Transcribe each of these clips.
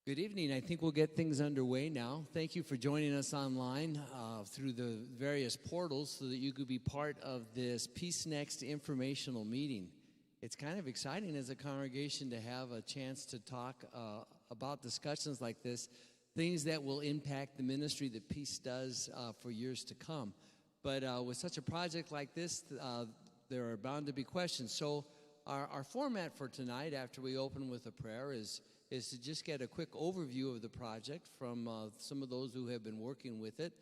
Good evening. I think we'll get things underway now. Thank you for joining us online through the various portals so that you could be part of this PeaceNEXT informational meeting. It's kind of exciting as a congregation to have a chance to talk about discussions like this, things that will impact the ministry that Peace does for years to come. But with such a project like this, there are bound to be questions. So our format for tonight, after we open with a prayer, is to just get a quick overview of the project from some of those who have been working with it,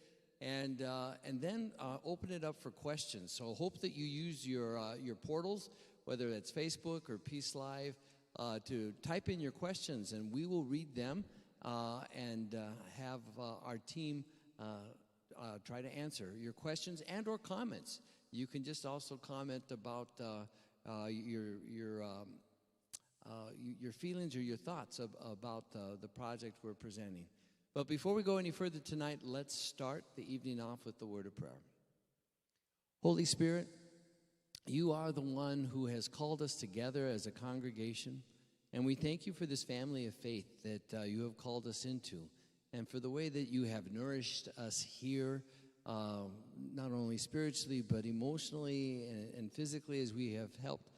and then open it up for questions. So hope that you use your portals, whether it's Facebook or Peace Live, to type in your questions, and we will read them and have our team try to answer your questions and or comments. You can just also comment about your feelings or your thoughts about the project we're presenting. But before we go any further tonight, let's start the evening off with the word of prayer. Holy Spirit, you are the one who has called us together as a congregation, and we thank you for this family of faith that you have called us into, and for the way that you have nourished us here, not only spiritually but emotionally and physically, as we have helped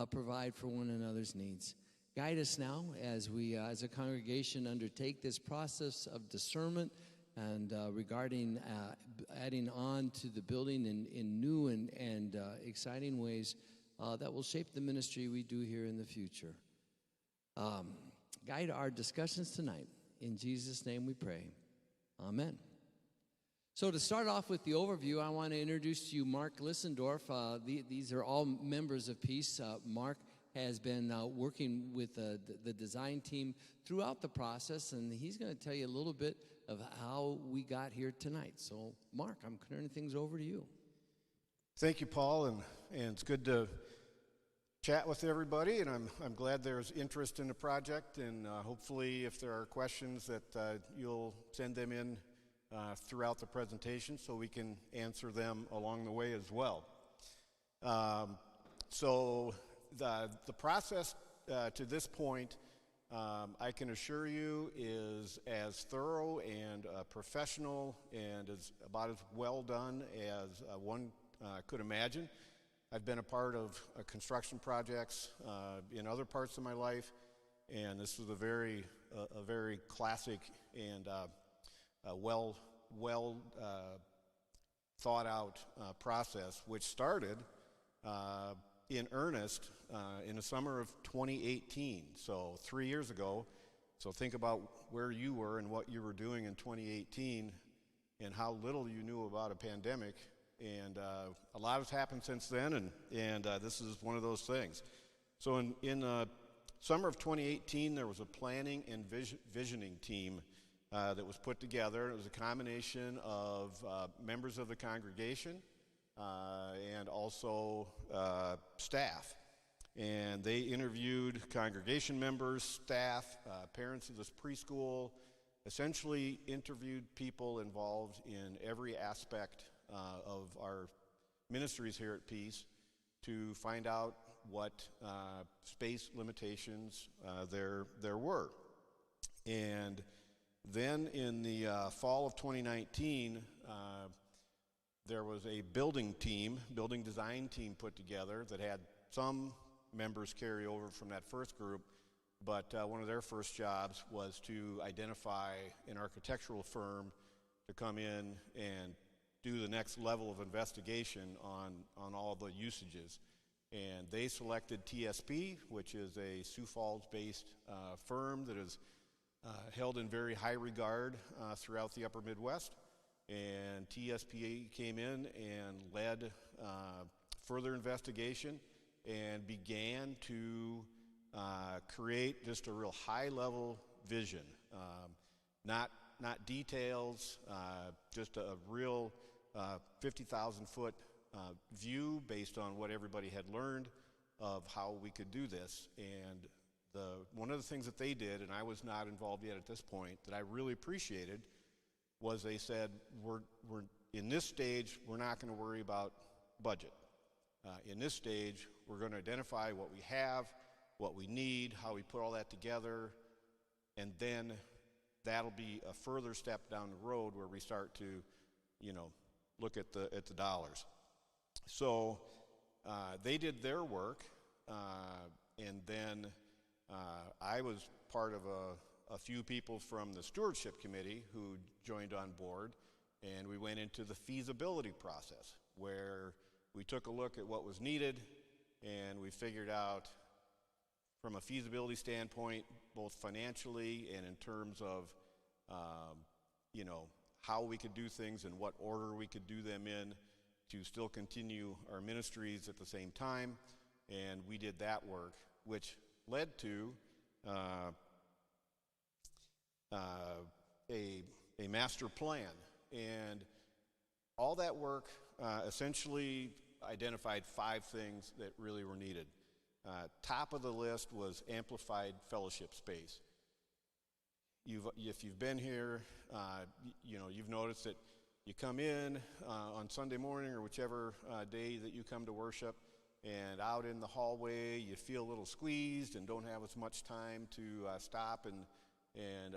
provide for one another's needs. Guide us now as we, as a congregation, undertake this process of discernment and regarding adding on to the building in new and exciting ways that will shape the ministry we do here in the future. Guide our discussions tonight. In Jesus' name we pray. Amen. So to start off with the overview, I want to introduce to you Mark Lissendorf. These are all members of Peace. Mark has been working with the design team throughout the process, and he's going to tell you a little bit of how we got here tonight. So, Mark, I'm turning things over to you. Thank you, Paul, and it's good to chat with everybody, and I'm glad there's interest in the project, and hopefully if there are questions that you'll send them in throughout the presentation so we can answer them along the way as well. So the process to this point, I can assure you, is as thorough and professional and is about as well done as one could imagine. I've been a part of construction projects in other parts of my life, and this was a very classic and well thought out process, which started in earnest in the summer of 2018, so 3 years ago. So think about where you were and what you were doing in 2018 and how little you knew about a pandemic. And a lot has happened since then, and this is one of those things. So in summer of 2018, there was a planning and visioning team that was put together. It was a combination of members of the congregation and also staff. And they interviewed congregation members, staff, parents of this preschool, essentially interviewed people involved in every aspect of our ministries here at Peace to find out what space limitations there were. And then in the fall of 2019, there was a building design team put together that had some members carry over from that first group, but one of their first jobs was to identify an architectural firm to come in and do the next level of investigation on all the usages. And they selected TSP, which is a Sioux Falls-based firm that is held in very high regard throughout the upper Midwest. And TSP came in and led further investigation and began to create just a real high-level vision, not details, just a real 50,000-foot view based on what everybody had learned of how we could do this. And one of the things that they did, and I was not involved yet at this point, that I really appreciated, was they said, we're in this stage, we're not going to worry about budget. In this stage, we're going to identify what we have, what we need, how we put all that together, and then that'll be a further step down the road where we start to, look at the dollars. So they did their work, and then I was part of a few people from the stewardship committee who joined on board, and we went into the feasibility process where we took a look at what was needed, and we figured out from a feasibility standpoint, both financially and in terms of, how we could do things and what order we could do them in to still continue our ministries at the same time. And we did that work, which led to a master plan. And all that work essentially identified 5 things that really were needed. Top of the list was amplified fellowship space. If you've been here, you've noticed that you come in on Sunday morning or whichever day that you come to worship, and out in the hallway you feel a little squeezed and don't have as much time to stop and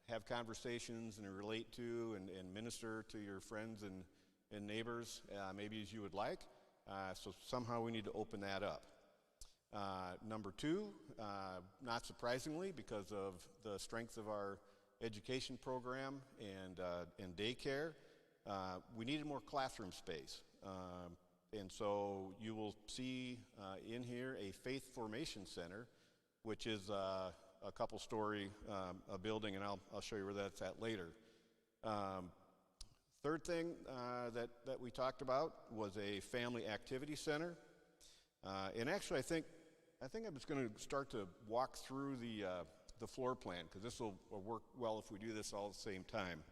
have conversations and relate to and minister to your friends and neighbors maybe as you would like. So somehow we need to open that up. Number 2, not surprisingly, because of the strength of our education program and daycare, we needed more classroom space. And so you will see in here a faith formation center, which is a couple-story building, and I'll show you where that's at later. Third thing that we talked about was a family activity center. And actually, I think I'm just going to start to walk through the floor plan, because this will work well if we do this all at the same time.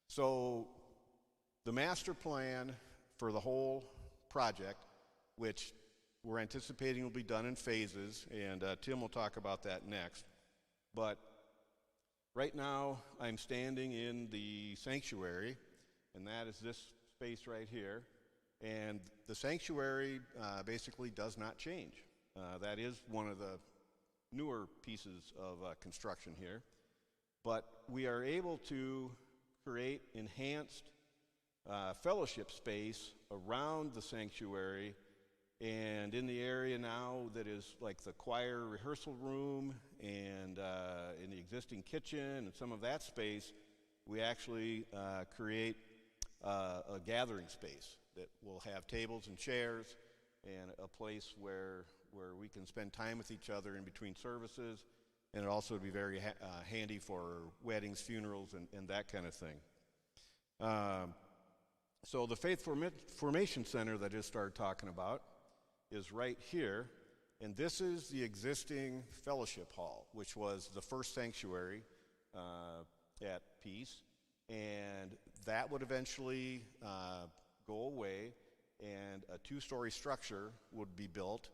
So the master plan for the whole project, which we're anticipating will be done in phases, and Tim will talk about that next. But right now, I'm standing in the sanctuary, and that is this space right here. And the sanctuary basically does not change. That is one of the newer pieces of construction here. But we are able to create enhanced fellowship space around the sanctuary and in the area now that is like the choir rehearsal room and in the existing kitchen and some of that space, we actually create a gathering space that will have tables and chairs and a place where we can spend time with each other in between services, and it also would be very handy for weddings, funerals, and that kind of thing. So the Faith Formation Center that I just started talking about is right here, and this is the existing fellowship hall, which was the first sanctuary at Peace, and that would eventually go away, and a 2-story structure would be built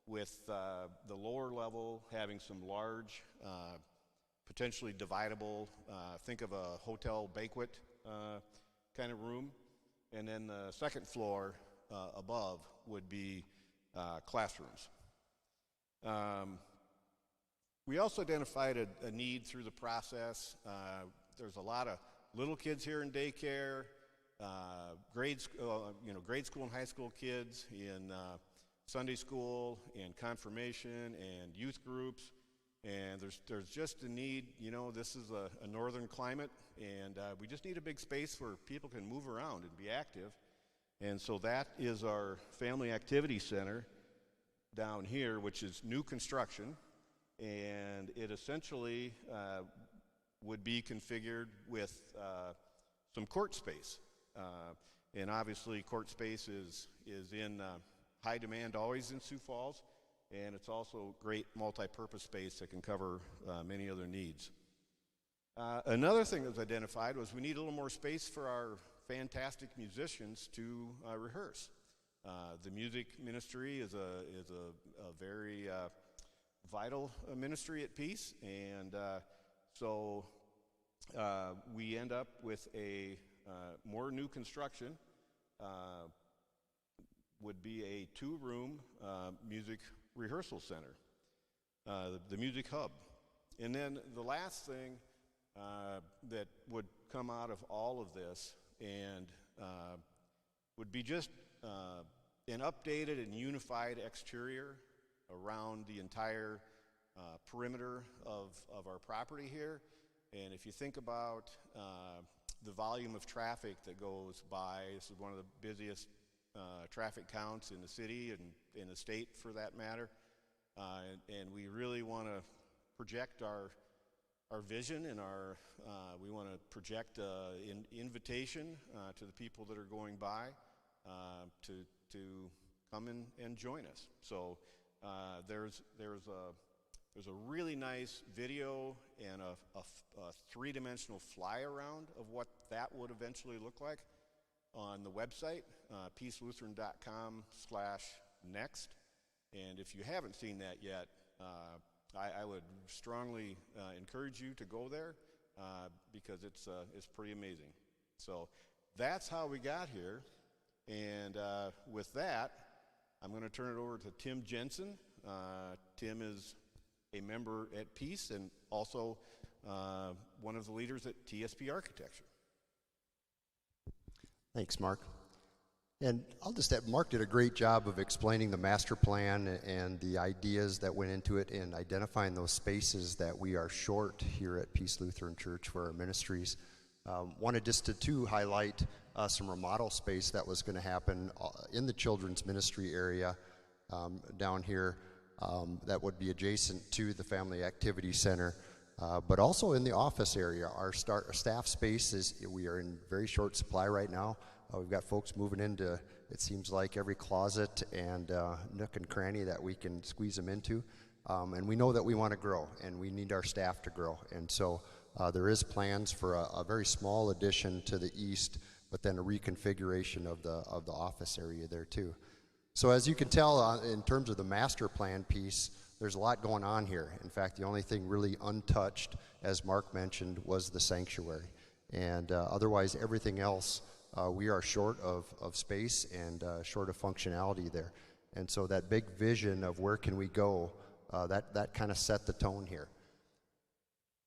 with the lower level having some large, potentially dividable, think of a hotel banquet kind of room, and then the second floor above would be classrooms. We also identified a need through the process. There's a lot of little kids here in daycare, grade school and high school kids in Sunday school and confirmation and youth groups, and there's just a need. This is a northern climate, and we just need a big space where people can move around and be active. And so that is our family activity center down here, which is new construction, and it essentially would be configured with some court space. And obviously court space is in high demand always in Sioux Falls, and it's also great multi-purpose space that can cover many other needs. Another thing that was identified was we need a little more space for our fantastic musicians to rehearse. The music ministry is a very vital ministry at Peace, and so we end up with a more new construction. Would be a 2-room music rehearsal center, the Music Hub. And then the last thing that would come out of all of this and would be just an updated and unified exterior around the entire perimeter of our property here. And if you think about the volume of traffic that goes by, this is one of the busiest traffic counts in the city and in the state for that matter. And we really want to project our vision and we want to project an invitation to the people that are going by to come in and join us. So there's a really nice video and a three-dimensional fly around of what that would eventually look like on the website, peacelutheran.com/next. And if you haven't seen that yet, I would strongly encourage you to go there because it's pretty amazing. So that's how we got here. And with that, I'm going to turn it over to Tim Jensen. Tim is a member at Peace and also one of the leaders at TSP Architecture. Thanks, Mark. And I'll just add, Mark did a great job of explaining the master plan and the ideas that went into it and identifying those spaces that we are short here at Peace Lutheran Church for our ministries. Wanted just to highlight some remodel space that was going to happen in the children's ministry area down here that would be adjacent to the Family Activity Center, but also in the office area. Our staff space we are in very short supply right now. We've got folks moving into, it seems like, every closet and nook and cranny that we can squeeze them into. And we know that we want to grow, and we need our staff to grow. And so there is plans for a very small addition to the east, but then a reconfiguration of the office area there too. So as you can tell, in terms of the master plan piece, there's a lot going on here. In fact, the only thing really untouched, as Mark mentioned, was the sanctuary. And otherwise, everything else, we are short of space and short of functionality there. And so that big vision of where can we go, that kind of set the tone here.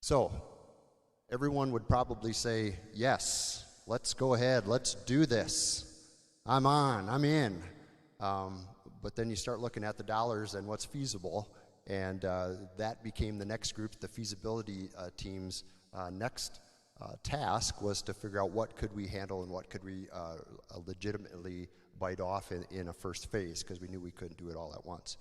So everyone would probably say, yes, let's go ahead, let's do this. I'm in. But then you start looking at the dollars and what's feasible, and that became the next group, the feasibility team's next task was to figure out what could we handle and what could we legitimately bite off in a first phase, because we knew we couldn't do it all at once.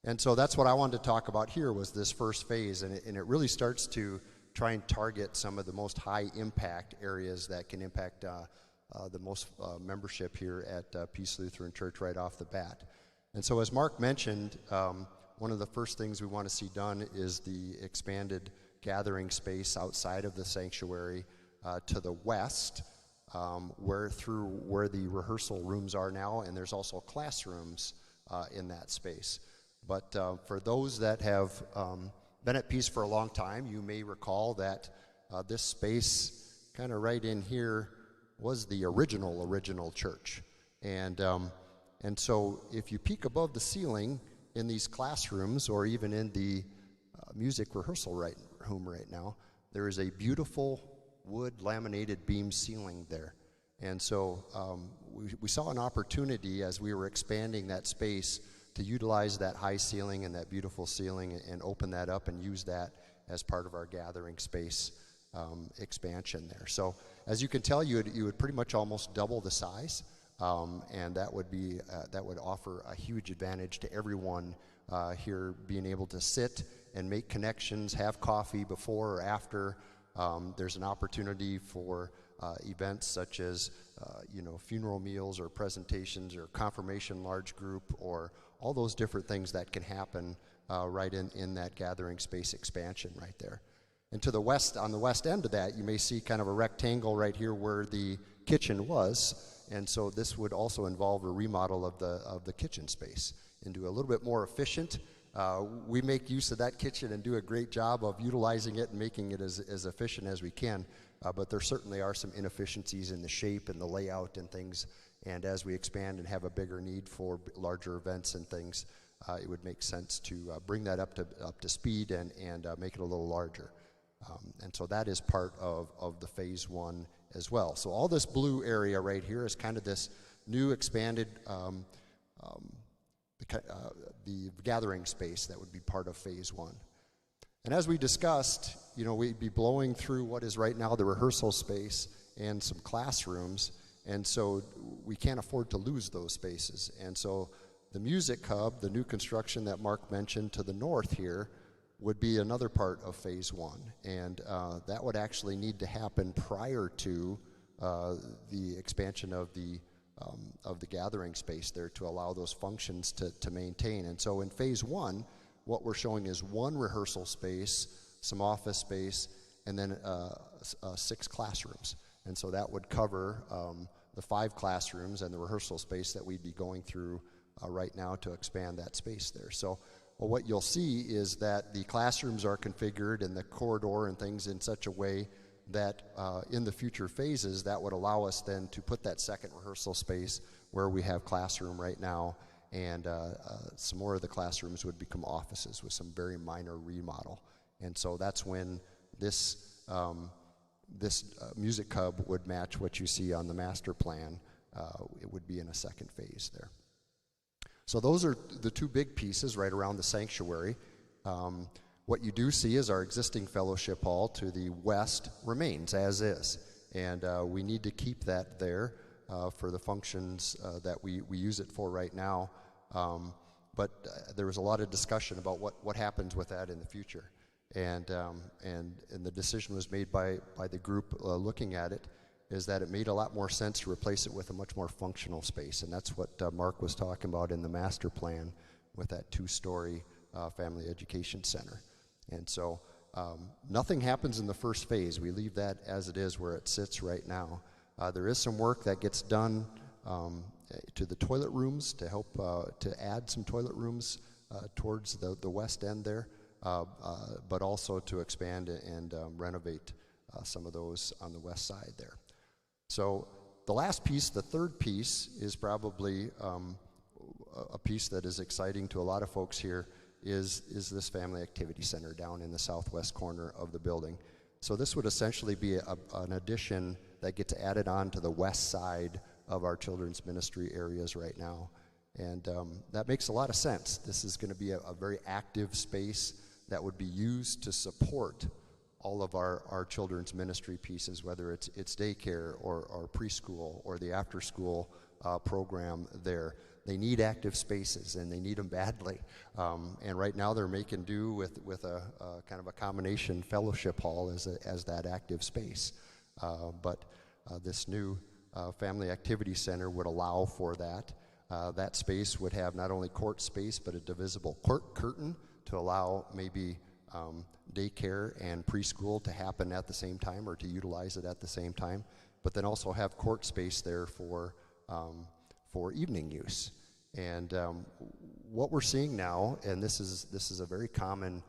And so that's what I wanted to talk about here, was this first phase, and it really starts to try and target some of the most high impact areas that can impact the most membership here at Peace Lutheran Church right off the bat. And so as Mark mentioned, one of the first things we want to see done is the expanded gathering space outside of the sanctuary to the west, where the rehearsal rooms are now, and there's also classrooms in that space. But for those that have been at Peace for a long time, you may recall that this space kind of right in here was the original church. And so if you peek above the ceiling in these classrooms, or even in the music rehearsal room right now, there is a beautiful wood laminated beam ceiling there. And so we saw an opportunity as we were expanding that space to utilize that high ceiling and that beautiful ceiling and open that up and use that as part of our gathering space expansion there. So as you can tell, you would pretty much almost double the size, and that would offer a huge advantage to everyone here, being able to sit and make connections, have coffee before or after. There's an opportunity for events such as funeral meals or presentations or confirmation large group, or all those different things that can happen right in that gathering space expansion right there. And to the west, on the west end of that, you may see kind of a rectangle right here where the kitchen was. And so this would also involve a remodel of the kitchen space into a little bit more efficient. We make use of that kitchen and do a great job of utilizing it and making it as efficient as we can. But there certainly are some inefficiencies in the shape and the layout and things. And as we expand and have a bigger need for larger events and things, it would make sense to bring that up to speed and make it a little larger. And so that is part of the phase one as well. So all this blue area right here is kind of this new expanded the gathering space that would be part of phase one. And as we discussed, we'd be blowing through what is right now the rehearsal space and some classrooms, and so we can't afford to lose those spaces. And so the music hub, the new construction that Mark mentioned to the north here, would be another part of phase one, and that would actually need to happen prior to the expansion of the gathering space there to allow those functions to maintain. And so in phase one, what we're showing is one rehearsal space, some office space, and then 6 classrooms. And so that would cover the 5 classrooms and the rehearsal space that we'd be going through right now to expand that space there. So what you'll see is that the classrooms are configured in the corridor and things in such a way that in the future phases that would allow us then to put that second rehearsal space where we have classroom right now, and some more of the classrooms would become offices with some very minor remodel. And so that's when this music hub would match what you see on the master plan. It would be in a second phase there. So those are the 2 big pieces right around the sanctuary. What you do see is our existing fellowship hall to the west remains as is, and we need to keep that there for the functions that we use it for right now. But there was a lot of discussion about what happens with that in the future, and the decision was made by the group looking at it, is that it made a lot more sense to replace it with a much more functional space, and that's what Mark was talking about in the master plan with that 2-story family education center. And so nothing happens in the first phase. We leave that as it is where it sits right now. There is some work that gets done to the toilet rooms to help to add some toilet rooms towards the west end there, but also to expand and renovate some of those on the west side there. So the last piece, the third piece, is probably a piece that is exciting to a lot of folks here, is this family activity center down in the southwest corner of the building. So this would essentially be an addition that gets added on to the west side of our children's ministry areas right now. And that makes a lot of sense. This is going to be a very active space that would be used to support all of our children's ministry pieces, whether it's daycare or preschool or the after-school program there. They need active spaces, and they need them badly. And right now they're making do with a kind of a combination fellowship hall as that active space. But this new family activity center would allow for that. That space would have not only court space, but a divisible curtain to allow maybe daycare and preschool to happen at the same time, or to utilize it at the same time, but then also have court space there for evening use. And what we're seeing now, and this is a very common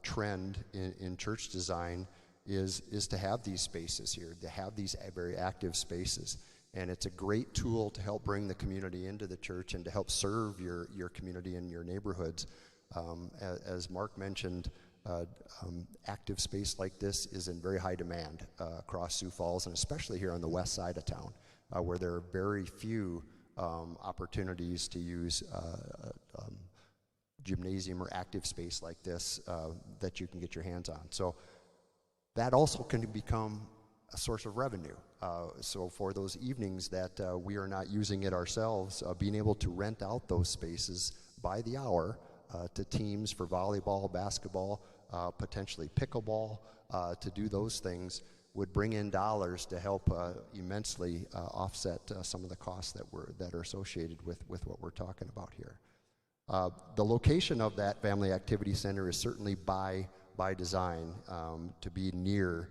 trend in church design, is to have these spaces here, to have these very active spaces. And it's a great tool to help bring the community into the church and to help serve your community and your neighborhoods. As Mark mentioned, active space like this is in very high demand across Sioux Falls, and especially here on the west side of town, where there are very few opportunities to use gymnasium or active space like this that you can get your hands on. So that also can become a source of revenue. So for those evenings that we are not using it ourselves, being able to rent out those spaces by the hour to teams for volleyball, basketball, potentially pickleball, to do those things would bring in dollars to help immensely offset some of the costs that are associated with what we're talking about here. The location of that family activity center is certainly by design to be near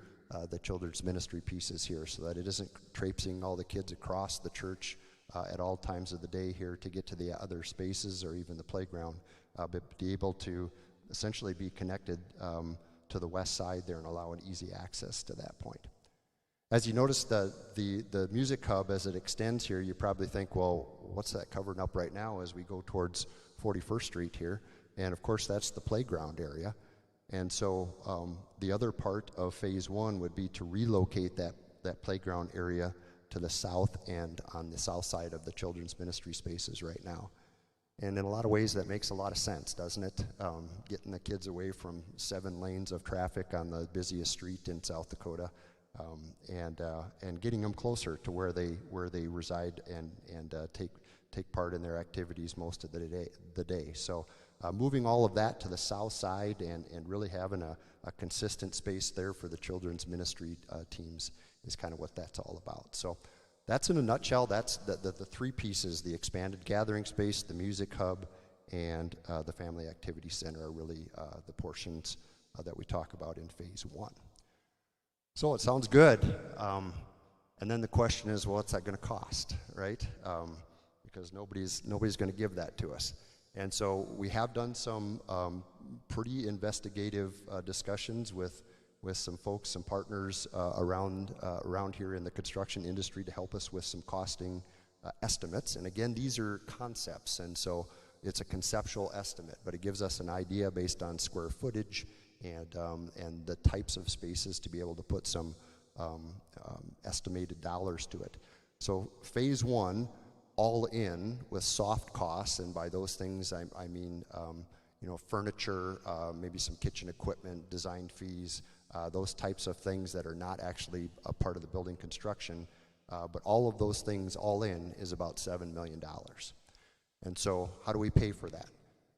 the children's ministry pieces here, so that it isn't traipsing all the kids across the church at all times of the day here to get to the other spaces or even the playground, but be able to essentially be connected to the west side there and allow an easy access to that point. As you notice the music hub as it extends here, you probably think, well, what's that covering up right now as we go towards 41st Street here. And of course, that's the playground area. And so the other part of phase 1 would be to relocate that playground area to the south end on the south side of the children's ministry spaces right now. And in a lot of ways, that makes a lot of sense, doesn't it? Getting the kids away from 7 lanes of traffic on the busiest street in South Dakota, and getting them closer to where they reside and take part in their activities most of the day. So moving all of that to the south side and really having a consistent space there for the children's ministry teams is kind of what that's all about. So that's in a nutshell. That's the 3 pieces: the expanded gathering space, the music hub, and the family activity center are really the portions that we talk about in phase 1. So it sounds good. And then the question is, well, what's that going to cost, right? Because nobody's going to give that to us. And so we have done some pretty investigative discussions with some folks, some partners around here in the construction industry to help us with some costing estimates. And again, these are concepts, and so it's a conceptual estimate, but it gives us an idea based on square footage and the types of spaces to be able to put some estimated dollars to it. So phase 1, all in with soft costs, and by those things I mean furniture, maybe some kitchen equipment, design fees, those types of things that are not actually a part of the building construction, but all of those things all in is about $7 million. And so how do we pay for that?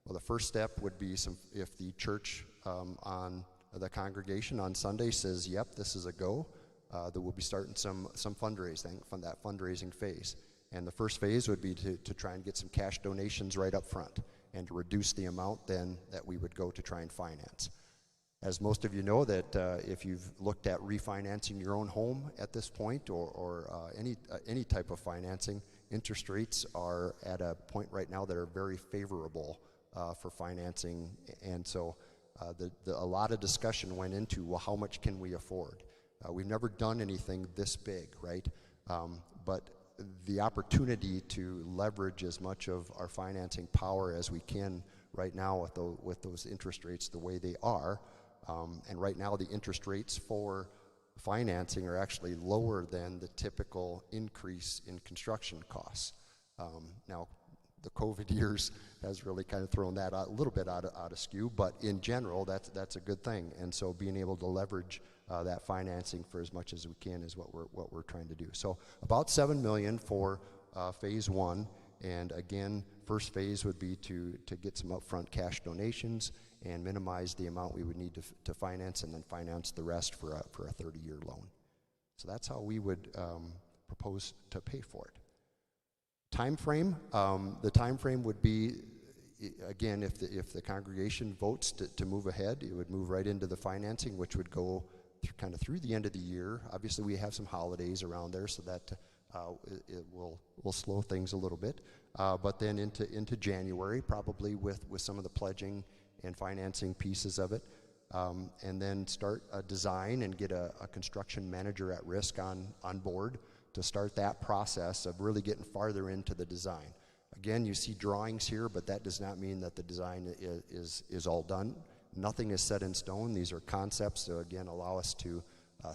Well, the first step would be if the church on the congregation on Sunday says, yep, this is a go, that we'll be starting some fundraising from that fundraising phase. And the first phase would be to try and get some cash donations right up front and to reduce the amount then that we would go to try and finance. As most of you know, that if you've looked at refinancing your own home at this point or any type of financing, interest rates are at a point right now that are very favorable for financing. And so a lot of discussion went into, well, how much can we afford? We've never done anything this big, right? But the opportunity to leverage as much of our financing power as we can right now with those interest rates the way they are, and right now the interest rates for financing are actually lower than the typical increase in construction costs. Now, the COVID years has really kind of thrown that a little bit out of skew, but in general, that's a good thing. And so being able to leverage that financing for as much as we can is what we're trying to do. So about $7 million for phase 1, and again, first phase would be to get some upfront cash donations and minimize the amount we would need to finance, and then finance the rest for a 30-year loan. So that's how we would propose to pay for it. Time frame. The time frame would be, again, if the congregation votes to move ahead, it would move right into the financing, which would go kind of through the end of the year. Obviously, we have some holidays around there, so that it will slow things a little bit. But then into January, probably with some of the pledging and financing pieces of it, and then start a design and get a construction manager at risk on board to start that process of really getting farther into the design. Again, you see drawings here, but that does not mean that the design is all done. Nothing is set in stone. These are concepts that, again, allow us to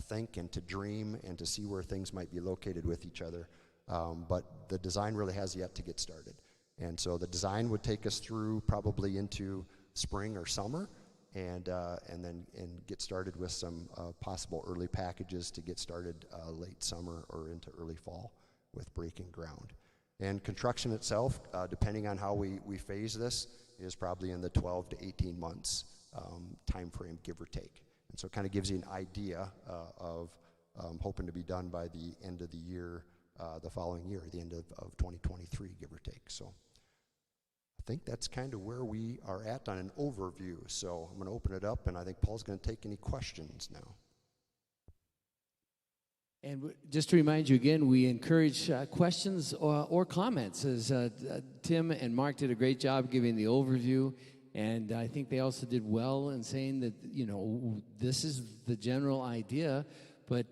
think and to dream and to see where things might be located with each other. But the design really has yet to get started. And so the design would take us through probably into spring or summer, and then get started with some possible early packages to get started late summer or into early fall with breaking ground. And construction itself, depending on how we phase this, is probably in the 12 to 18 months time frame, give or take. And so it kind of gives you an idea of hoping to be done by the end of the year, the following year, the end of 2023, give or take. So I think that's kind of where we are at on an overview. So I'm going to open it up, and I think Paul's going to take any questions now. And just to remind you again, we encourage questions or comments, as Tim and Mark did a great job giving the overview. And I think they also did well in saying that, this is the general idea, but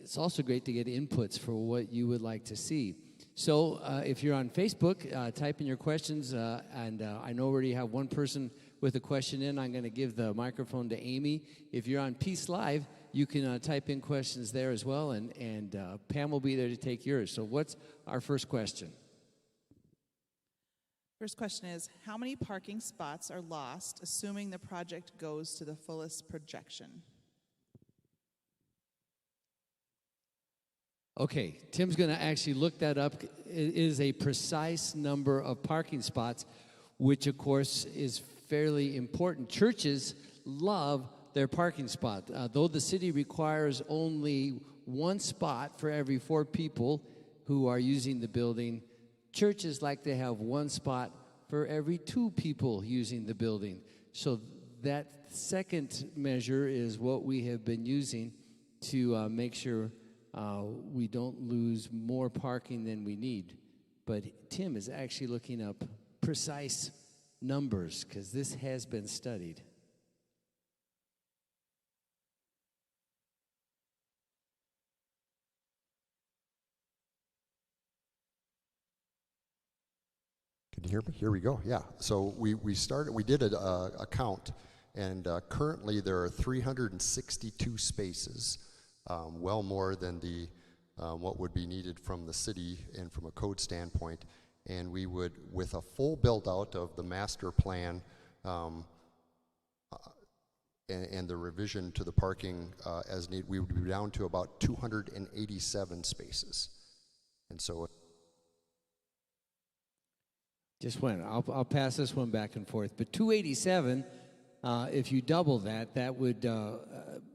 it's also great to get inputs for what you would like to see. So if you're on Facebook, type in your questions, and I know already have one person with a question in. I'm going to give the microphone to Amy. If you're on Peace Live, you can type in questions there as well, and Pam will be there to take yours. So what's our first question? First question is, how many parking spots are lost, assuming the project goes to the fullest projection? Okay, Tim's going to actually look that up. It is a precise number of parking spots, which, of course, is fairly important. Churches love their parking spot. Though the city requires only one spot for every 4 people who are using the building, churches like to have one spot for every 2 people using the building. So that second measure is what we have been using to make sure we don't lose more parking than we need. But Tim is actually looking up precise numbers because this has been studied. Can you hear me? Here we go. Yeah. So we did a count, and currently there are 362 spaces, well more than the what would be needed from the city and from a code standpoint. And we would, with a full build out of the master plan and the revision to the parking as needed, we would be down to about 287 spaces. And so Just one. I'll pass this one back and forth. But 287, if you double that, that would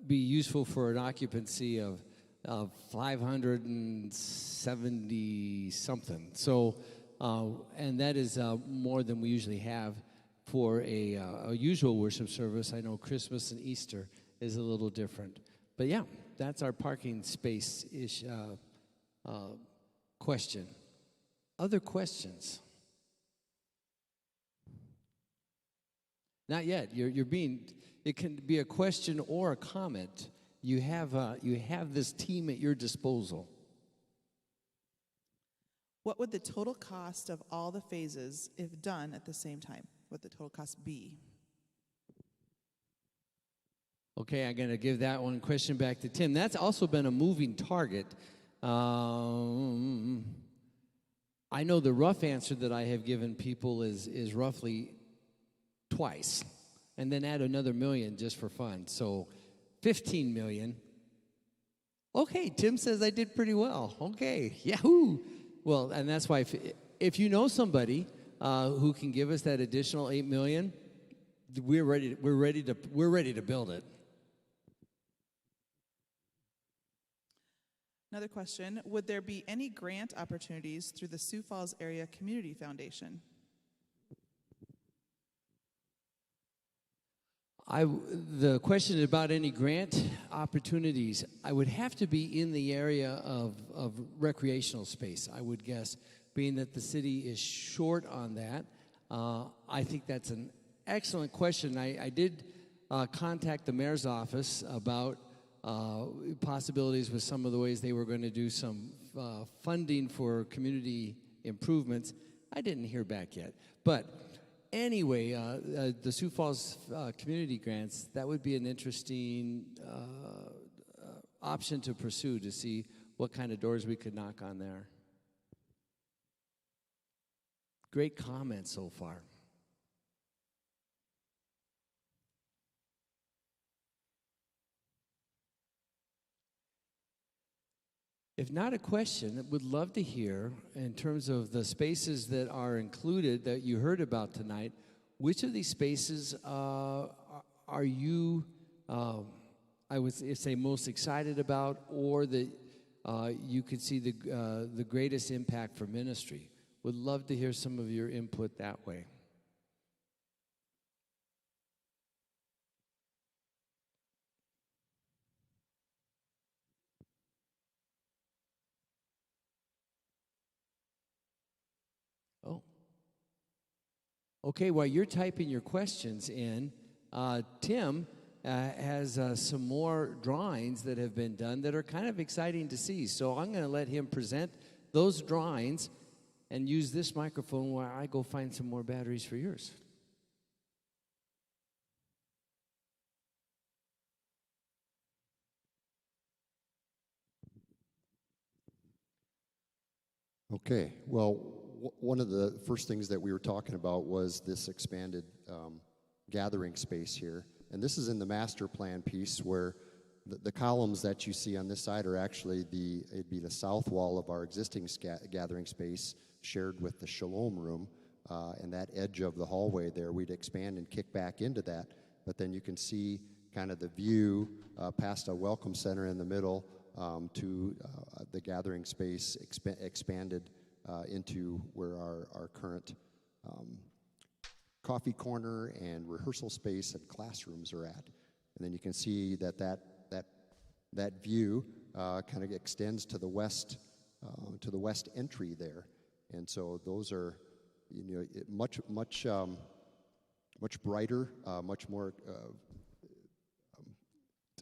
be useful for an occupancy of 570 something. So, and that is more than we usually have for a usual worship service. I know Christmas and Easter is a little different. But yeah, that's our parking space-ish question. Other questions? Not yet. You're being. It can be a question or a comment. You have this team at your disposal. What would the total cost of all the phases, if done at the same time, what would the total cost be? Okay, I'm going to give that one question back to Tim. That's also been a moving target. I know the rough answer that I have given people is roughly twice, and then add another $1 million just for fun. So 15 million. Okay, Tim says I did pretty well. Okay, yahoo! Well, and that's why if you know somebody who can give us that additional $8 million, we're ready to build it. Another question, would there be any grant opportunities through the Sioux Falls Area Community Foundation? The question about any grant opportunities, I would have to be in the area of recreational space, I would guess, being that the city is short on that. I think that's an excellent question. I did contact the mayor's office about possibilities with some of the ways they were going to do some funding for community improvements. I didn't hear back yet. But anyway, the Sioux Falls community grants, that would be an interesting option to pursue to see what kind of doors we could knock on there. Great comment so far. If not a question, I would love to hear, in terms of the spaces that are included that you heard about tonight, which of these spaces are you, I would say, most excited about, or that you could see the greatest impact for ministry? Would love to hear some of your input that way. Oh. Okay, while you're typing your questions in, Tim has some more drawings that have been done that are kind of exciting to see. So I'm going to let him present those drawings and use this microphone while I go find some more batteries for yours. Okay, well, one of the first things that we were talking about was this expanded gathering space here. And this is in the master plan piece where the columns that you see on this side are actually it'd be the south wall of our existing gathering space shared with the Shalom room. And that edge of the hallway there, we'd expand and kick back into that. But then you can see kind of the view past a welcome center in the middle to the gathering space expanded into where our current coffee corner and rehearsal space and classrooms are at. And then you can see that view kind of extends to the west entry there. And so those are, much brighter, much more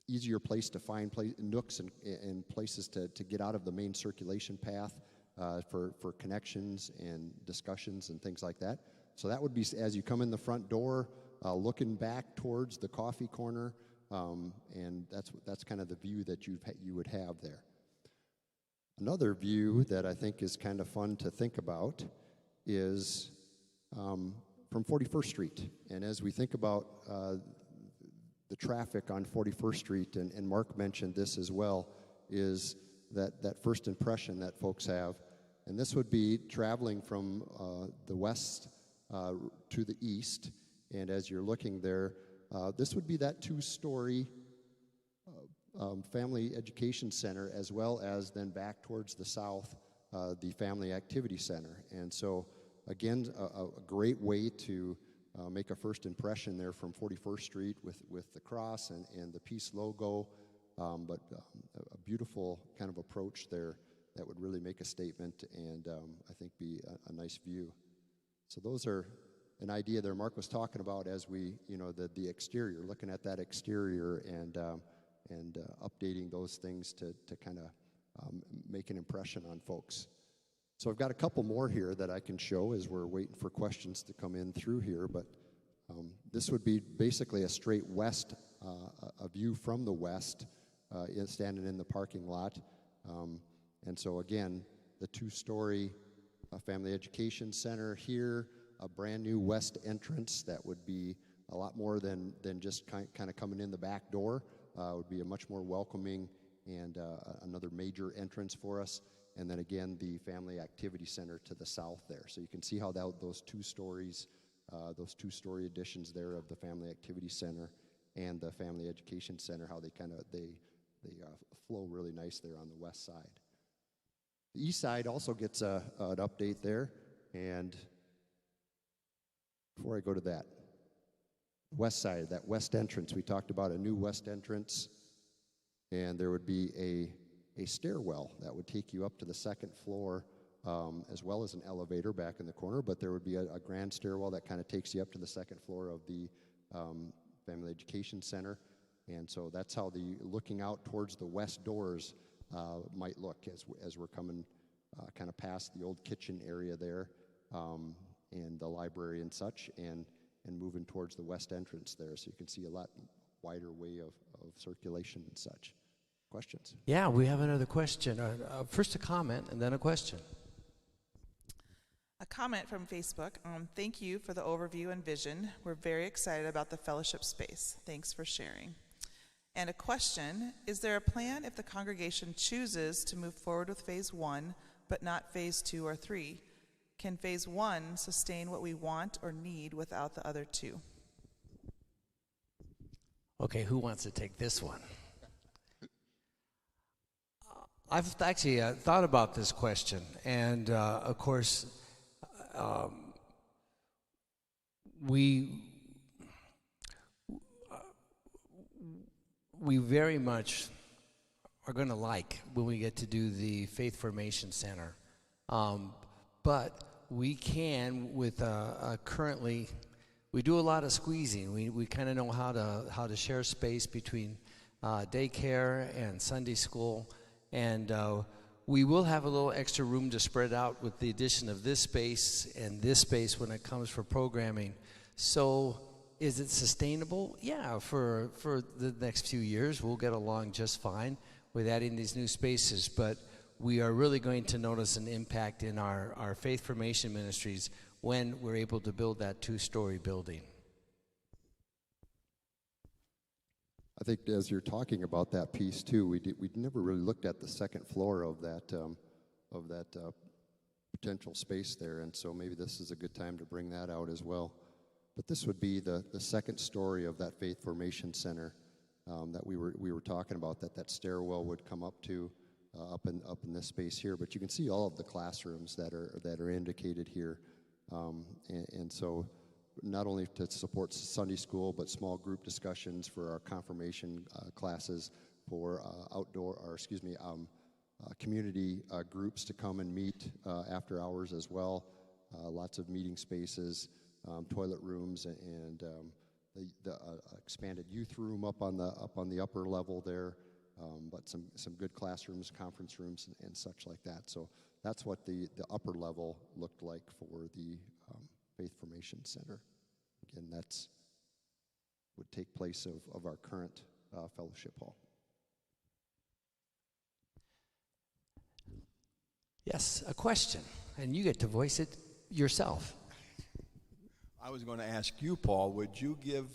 easier place to find nooks and places to get out of the main circulation path for connections and discussions and things like that. So that would be as you come in the front door, looking back towards the coffee corner, and that's kind of the view that you would have there. Another view that I think is kind of fun to think about is from 41st Street. And as we think about the traffic on 41st Street, and Mark mentioned this as well, is that first impression that folks have. And this would be traveling from the west to the east. And as you're looking there, this would be that two-story family education center, as well as then back towards the south, the family activity center. And so, again, a great way to make a first impression there from 41st Street with the cross and the peace logo, but a beautiful kind of approach there that would really make a statement and I think be a nice view. So those are an idea there Mark was talking about as we, the exterior, looking at that exterior and updating those things to kind of make an impression on folks. So I've got a couple more here that I can show as we're waiting for questions to come in through here, but this would be basically a straight west, a view from the west, standing in the parking lot. And so again, the two-story family education center here, a brand new west entrance that would be a lot more than just kind of coming in the back door. Would be a much more welcoming and another major entrance for us. And then again, the family activity center to the south there. So you can see how those two stories, those two-story additions there of the family activity center and the family education center, how they flow really nice there on the west side. The east side also gets an update there. And before I go to that, west side, that west entrance, we talked about a new west entrance, and there would be a stairwell that would take you up to the second floor, as well as an elevator back in the corner, but there would be a grand stairwell that kind of takes you up to the second floor of the Family Education Center. And so that's how the looking out towards the west doors might look as we're coming kind of past the old kitchen area there, and the library and such, and moving towards the west entrance there. So you can see a lot wider way of circulation and such. Questions? Yeah, we have another question. First a comment and then a question. A comment from Facebook. Thank you for the overview and vision. We're very excited about the fellowship space. Thanks for sharing. And a question, is there a plan if the congregation chooses to move forward with phase 1, but not phase 2 or 3? Can phase 1 sustain what we want or need without the other two? Okay, who wants to take this one? I've actually thought about this question, and of course, we very much are going to like when we get to do the Faith Formation Center, but we can with currently we do a lot of squeezing. We kind of know how to share space between daycare and Sunday school. And We will have a little extra room to spread out with the addition of this space and this space when it comes for programming. So is it sustainable? Yeah, for the next few years, we'll get along just fine with adding these new spaces, but we are really going to notice an impact in our faith formation ministries when we're able to build that 2-story building. I think as you're talking about that piece too, we never really looked at the second floor of that potential space there, and so maybe this is a good time to bring that out as well. But this would be the second story of that Faith Formation Center that we were talking about. That stairwell would come up to up in this space here. But you can see all of the classrooms that are indicated here, and so not only to support Sunday school, but small group discussions for our confirmation classes, for community groups to come and meet after hours as well. Lots of meeting spaces. Toilet rooms, and the expanded youth room up on the upper level there, but some good classrooms, conference rooms, and such like that. So that's what the upper level looked like for the Faith Formation Center. Again, that's would take place of our current fellowship hall. Yes, a question, and you get to voice it yourself. I was going to ask you, Paul, would you give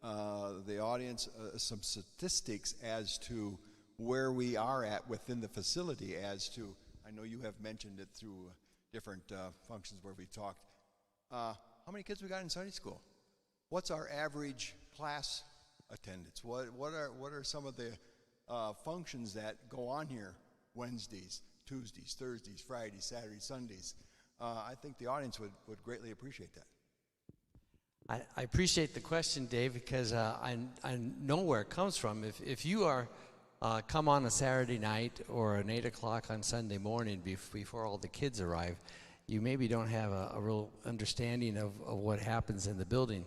the audience some statistics as to where we are at within the facility as to, I know you have mentioned it through different functions where we talked, how many kids we got in Sunday school? What's our average class attendance? What are some of the functions that go on here Wednesdays, Tuesdays, Thursdays, Fridays, Saturdays, Sundays? I think the audience would greatly appreciate that. I appreciate the question, Dave, because I know where it comes from. If you are come on a Saturday night or an 8 o'clock on Sunday morning before all the kids arrive, you maybe don't have a real understanding of what happens in the building.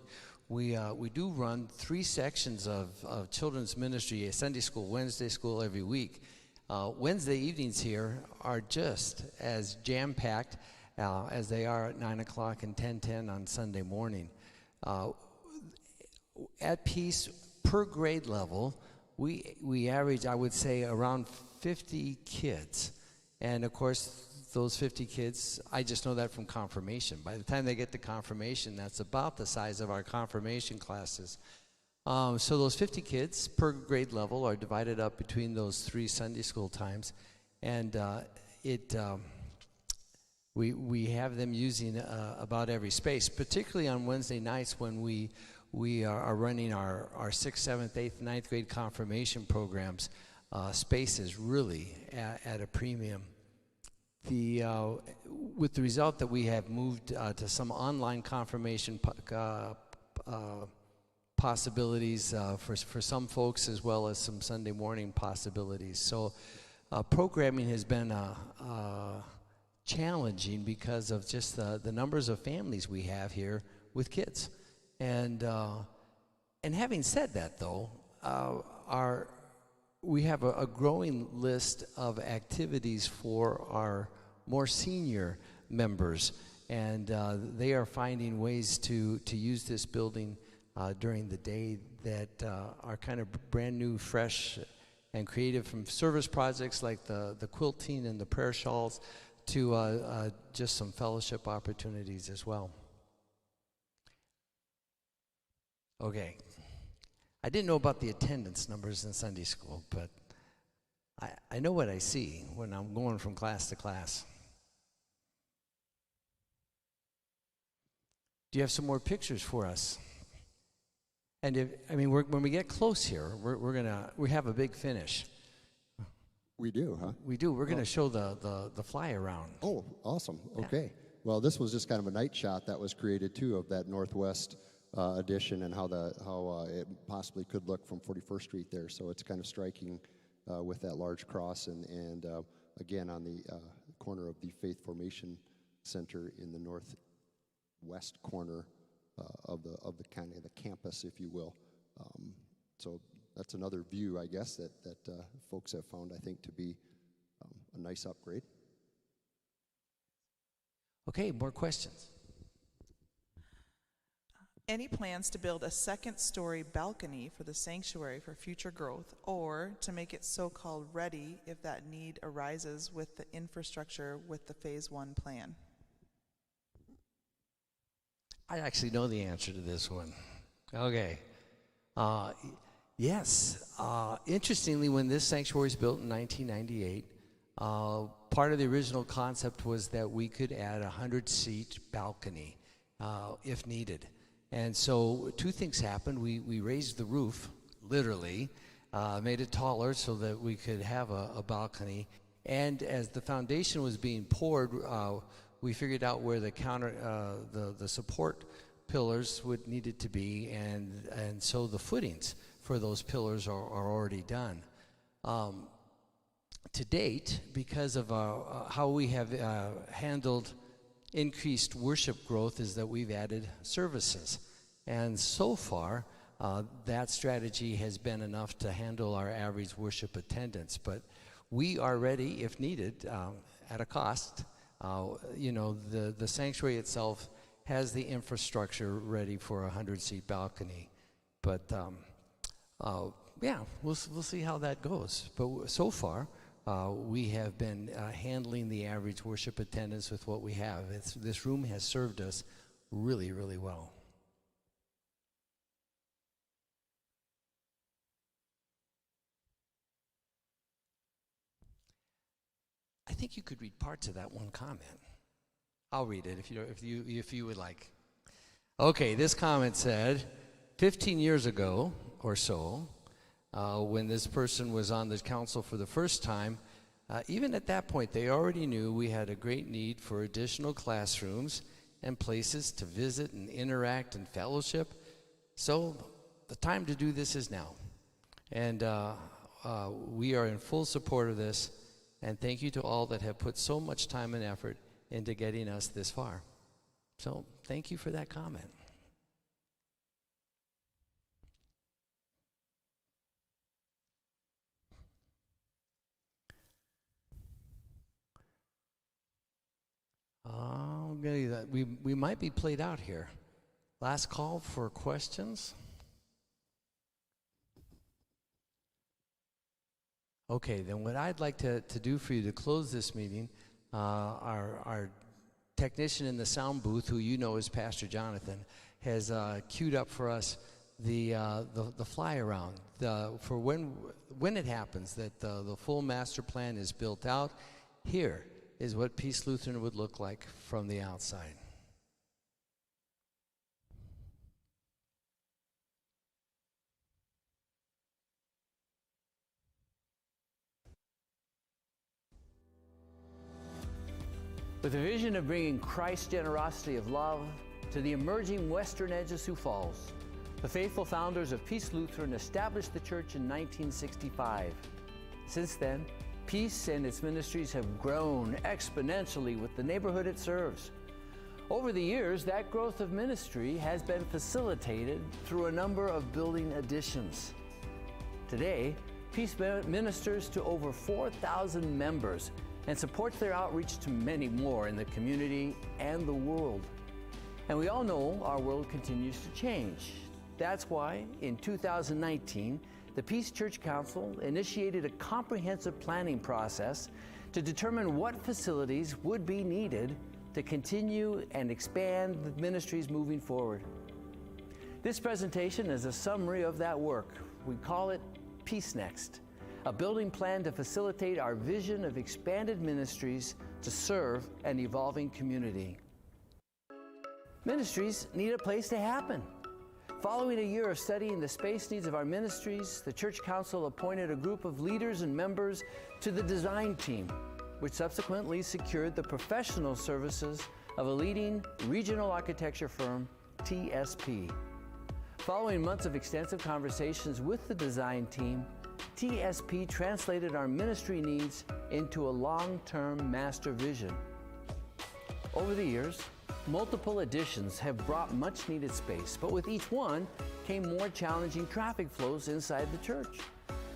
We do run 3 sections of children's ministry, a Sunday school, Wednesday school every week. Wednesday evenings here are just as jam-packed as they are at 9 o'clock and 10:10 on Sunday morning. At Peace, per grade level, we average, I would say, around 50 kids. And of course, those 50 kids, I just know that from confirmation. By the time they get to confirmation, that's about the size of our confirmation classes. So those 50 kids per grade level are divided up between those 3 Sunday school times. And we have them using about every space, particularly on Wednesday nights when we are running our 6th, 7th, 8th, 9th grade confirmation programs. Space is really at a premium. With the result that we have moved to some online confirmation possibilities for some folks, as well as some Sunday morning possibilities. So programming has been challenging because of just the numbers of families we have here with kids. And having said that, though, we have a growing list of activities for our more senior members, and they are finding ways to use this building during the day that are kind of brand new, fresh, and creative, from service projects like the quilting and the prayer shawls to just some fellowship opportunities as well. Okay. I didn't know about the attendance numbers in Sunday school, but I know what I see when I'm going from class to class. Do you have some more pictures for us? And when we get close here, we have a big finish. We do, huh? We do. We're going to show the fly around. Oh, awesome. Yeah. Okay. Well, this was just kind of a night shot that was created too of that northwest addition, and how it possibly could look from 41st Street there. So it's kind of striking with that large cross, and again on the corner of the Faith Formation Center in the northwest corner of the kind of the campus, if you will. So that's another view, I guess, that folks have found, I think, to be a nice upgrade. Okay, more questions? Any plans to build a second-story balcony for the sanctuary for future growth, or to make it so-called ready if that need arises with the infrastructure with the Phase 1 plan? I actually know the answer to this one. Okay. Yes. Interestingly, when this sanctuary was built in 1998, part of the original concept was that we could add a 100-seat balcony if needed. And so two things happened. We raised the roof, literally, made it taller so that we could have a balcony. And as the foundation was being poured, we figured out where the support pillars would needed to be, and so the footings for those pillars are already done. To date, because of how we have handled increased worship growth, is that we've added services. And so far, that strategy has been enough to handle our average worship attendance. But we are ready, if needed, at a cost. The sanctuary itself has the infrastructure ready for a 100-seat balcony. But we'll see how that goes. But so far, we have been handling the average worship attendance with what we have. This room has served us really, really well. I think you could read parts of that one comment. I'll read it if you would like. Okay, this comment said, 15 years ago or so, when this person was on the council for the first time, even at that point, they already knew we had a great need for additional classrooms and places to visit and interact and fellowship. So the time to do this is now. And we are in full support of this. And thank you to all that have put so much time and effort into getting us this far. So thank you for that comment. We might be played out here. Last call for questions. Okay, then what I'd like to do for you to close this meeting, our technician in the sound booth, who you know is Pastor Jonathan, has queued up for us the fly around for when it happens that the full master plan is built out. Here is what Peace Lutheran would look like from the outside. With a vision of bringing Christ's generosity of love to the emerging western edge of Sioux Falls, the faithful founders of Peace Lutheran established the church in 1965. Since then, Peace and its ministries have grown exponentially with the neighborhood it serves. Over the years, that growth of ministry has been facilitated through a number of building additions. Today, Peace ministers to over 4,000 members and supports their outreach to many more in the community and the world. And we all know our world continues to change. That's why in 2019, the Peace Church Council initiated a comprehensive planning process to determine what facilities would be needed to continue and expand the ministries moving forward. This presentation is a summary of that work. We call it PeaceNEXT, a building plan to facilitate our vision of expanded ministries to serve an evolving community. Ministries need a place to happen. Following a year of studying the space needs of our ministries, the Church Council appointed a group of leaders and members to the design team, which subsequently secured the professional services of a leading regional architecture firm, TSP. Following months of extensive conversations with the design team, TSP translated our ministry needs into a long-term master vision. Over the years, multiple additions have brought much-needed space, but with each one came more challenging traffic flows inside the church.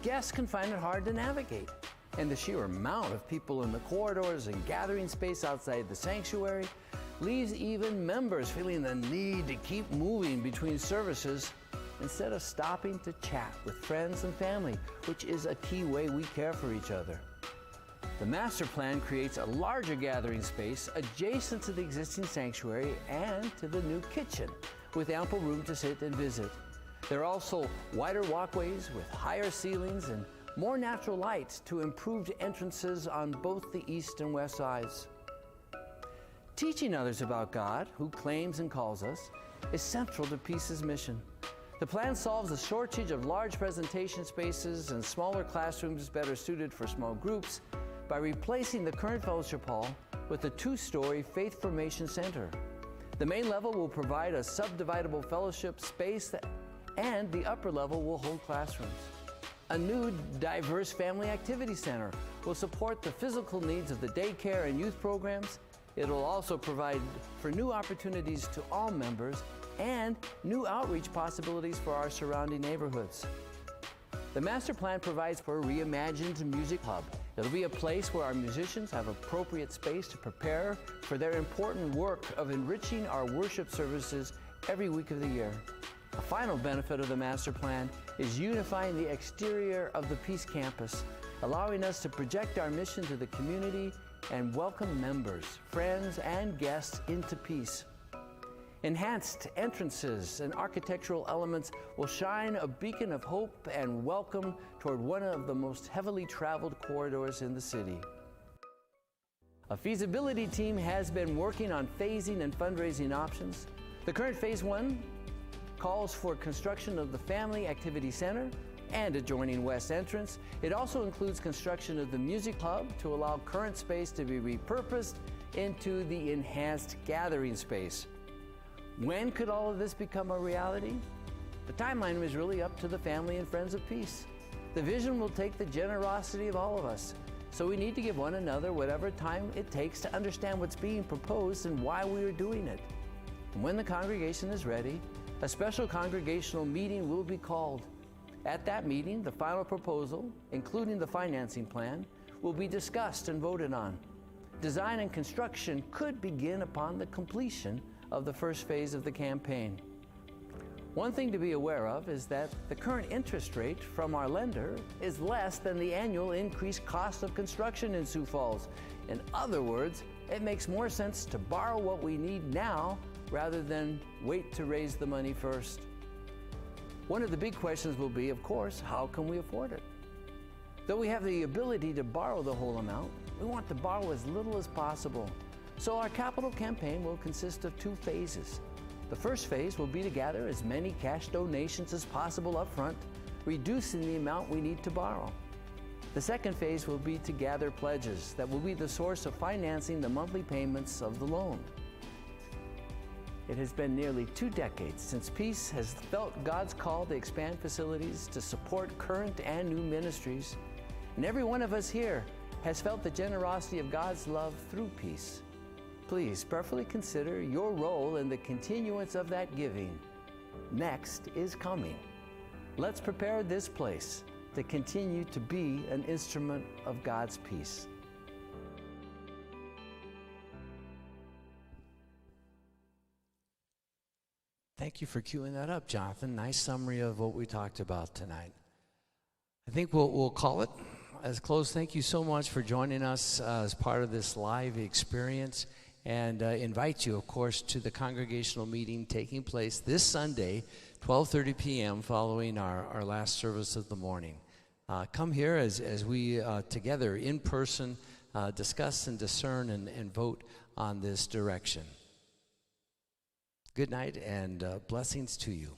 Guests can find it hard to navigate. And the sheer amount of people in the corridors and gathering space outside the sanctuary leaves even members feeling the need to keep moving between services instead of stopping to chat with friends and family, which is a key way we care for each other. The master plan creates a larger gathering space adjacent to the existing sanctuary and to the new kitchen, with ample room to sit and visit. There are also wider walkways with higher ceilings and more natural light to improved entrances on both the east and west sides. Teaching others about God, who claims and calls us, is central to Peace's mission. The plan solves the shortage of large presentation spaces and smaller classrooms better suited for small groups by replacing the current fellowship hall with a 2-story Faith Formation Center. The main level will provide a subdividable fellowship space and the upper level will hold classrooms. A new diverse family activity center will support the physical needs of the daycare and youth programs. It will also provide for new opportunities to all members and new outreach possibilities for our surrounding neighborhoods. The master plan provides for a reimagined music hub. It'll be a place where our musicians have appropriate space to prepare for their important work of enriching our worship services every week of the year. A final benefit of the master plan is unifying the exterior of the Peace Campus, allowing us to project our mission to the community and welcome members, friends, and guests into Peace. Enhanced entrances and architectural elements will shine a beacon of hope and welcome toward one of the most heavily traveled corridors in the city. A feasibility team has been working on phasing and fundraising options. The current Phase 1 calls for construction of the Family Activity Center and adjoining west entrance. It also includes construction of the Music Hub to allow current space to be repurposed into the enhanced gathering space. When could all of this become a reality? The timeline was really up to the family and friends of Peace. The vision will take the generosity of all of us, so we need to give one another whatever time it takes to understand what's being proposed and why we are doing it. And when the congregation is ready, a special congregational meeting will be called. At that meeting, the final proposal, including the financing plan, will be discussed and voted on. Design and construction could begin upon the completion of the first phase of the campaign. One thing to be aware of is that the current interest rate from our lender is less than the annual increased cost of construction in Sioux Falls. In other words, it makes more sense to borrow what we need now rather than wait to raise the money first. One of the big questions will be, of course, how can we afford it? Though we have the ability to borrow the whole amount, we want to borrow as little as possible. So our capital campaign will consist of 2 phases. The first phase will be to gather as many cash donations as possible up front, reducing the amount we need to borrow. The second phase will be to gather pledges that will be the source of financing the monthly payments of the loan. It has been nearly 2 decades since Peace has felt God's call to expand facilities to support current and new ministries. And every one of us here has felt the generosity of God's love through Peace. Please prayerfully consider your role in the continuance of that giving. Next is coming. Let's prepare this place to continue to be an instrument of God's peace. Thank you for queuing that up, Jonathan. Nice summary of what we talked about tonight. I think we'll call it as close. Thank you so much for joining us as part of this live experience, and invite you, of course, to the congregational meeting taking place this Sunday, 12:30 p.m., following our last service of the morning. Come here as we together in person discuss and discern and vote on this direction. Good night and blessings to you.